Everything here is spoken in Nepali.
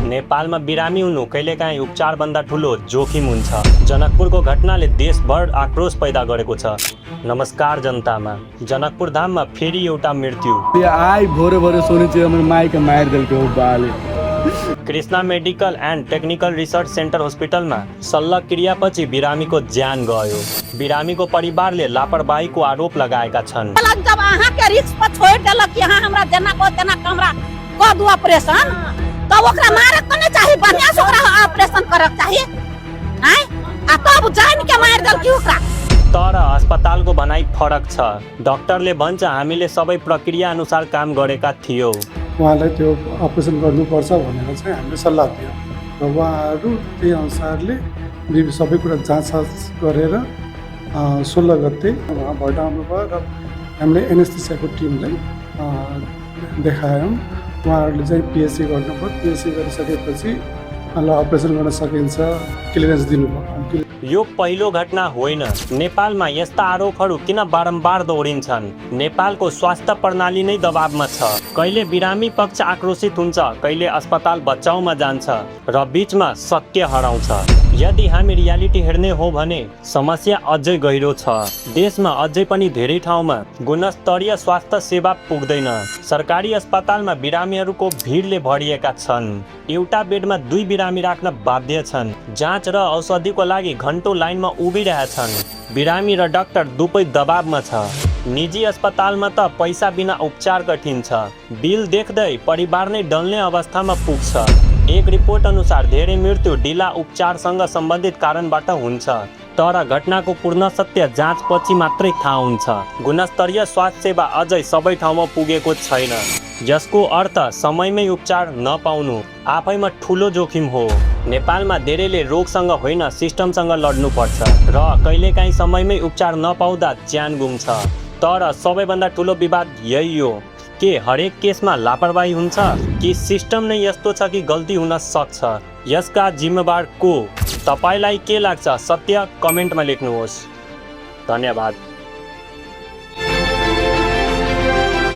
नेपालमा बिरामी हुनु कहिलेकाहीँ उपचारभन्दा ठुलो जोखिम हुन्छ। जनकपुरको घटनाले देशभर आक्रोश पैदा गरेको छ। नमस्कार जनतामा, जनकपुर धाममा फेरि एउटा मृत्यु। आई भोरे भोरे सोने चाहिँ मेरो माइक मार देलको बाले। Krishna medical and technical research centre हस्पिटलमा शल्यक्रियापछि बिरामीको ज्यान गयो। बिरामीको परिवारले लापरवाहीको आरोप लगाएका छन्। जब अहाँके रिस्क पर छोड़ देलक यहाँ हमरा जना हमरा क दू ऑपरेशन तो ओकरा मारे को नहीं चाहिए, बढ़िया से ओकरा ऑपरेशन करक चाहिए हैं आ तब जान के मार देल कि ओकरा। तर अस्पतालको भनाइ फरक छ। डाक्टरले भन्छ हामीले सबै प्रक्रिया अनुसार काम गरेका थियौ। उहाँलाई त्यो अपरेसन गर्नुपर्छ भनेर चाहिँ हामीले सल्लाह दियौँ र उहाँहरू त्यही अनुसारले सबै कुरा जाँच गरेर 16 गते उहाँ भर्ना आउनुभयो र हामीले एनेस्थेसियाको टिमलाई देखायौँ। उहाँहरूले चाहिँ पिएचसी गर्नुभयो। पिएचसी गरिसकेपछि अपरेसन गर्न सकिन्छ क्लियरेन्स दिनुभयो। यो पहिलो घटना होइन। नेपालमा यस्ता आरोपहरू किन बारम्बार दोहोरिन्छन्? नेपालको स्वास्थ्य प्रणाली नै दबावमा छ। कहिले बिरामी पक्ष आक्रोशित हुन्छ, कहिले अस्पताल बचाउमा जान्छ र बीचमा सत्य हराउँछ। यदि हामी रियालिटी हेर्ने हो भने समस्या अझै गहिरो छ। देशमा अझै पनि धेरै ठाउँमा गुणस्तरीय स्वास्थ्य सेवा पुग्दैन। सरकारी अस्पतालमा बिरामीहरूको भिडले भरिएका छन्। एउटा बेडमा 2 बिरामी राख्न बाध्य छन्। जाँच र औषधिको लागि घन्टौं लाइनमा उभिरहेछन्। बिरामी र डाक्टर दुवै दबावमा छ। निजी अस्पतालमा त पैसा बिना उपचार कठिन छ। बिल देख्दै परिवार नै डल्ने अवस्थामा पुग्छ। एक रिपोर्ट अनुसार धेरै मृत्यु ढिला उपचारसँग सम्बन्धित कारणबाट हुन्छ। तर घटनाको पूर्ण सत्य जाँचपछि मात्रै थाहा हुन्छ। गुणस्तरीय स्वास्थ्य सेवा अझै सबै ठाउँमा पुगेको छैन, जसको अर्थ समयमै उपचार नपाउनु आफैमा ठुलो जोखिम हो। नेपालमा धेरैले रोगसँग होइन सिस्टमसँग लड्नुपर्छ र कहिलेकाहीँ समयमै उपचार नपाउँदा ज्यान गुम्छ। तर सबैभन्दा ठुलो विवाद यही हो, के हरेक केसमा लापरवाही हुन्छ कि सिस्टम नै यस्तो छ कि गल्ती हुन सक्छ? यसका जिम्मेवार को? तपाईलाई के लाग्छ? सत्य कमेन्टमा लेख्नुहोस्। धन्यवाद।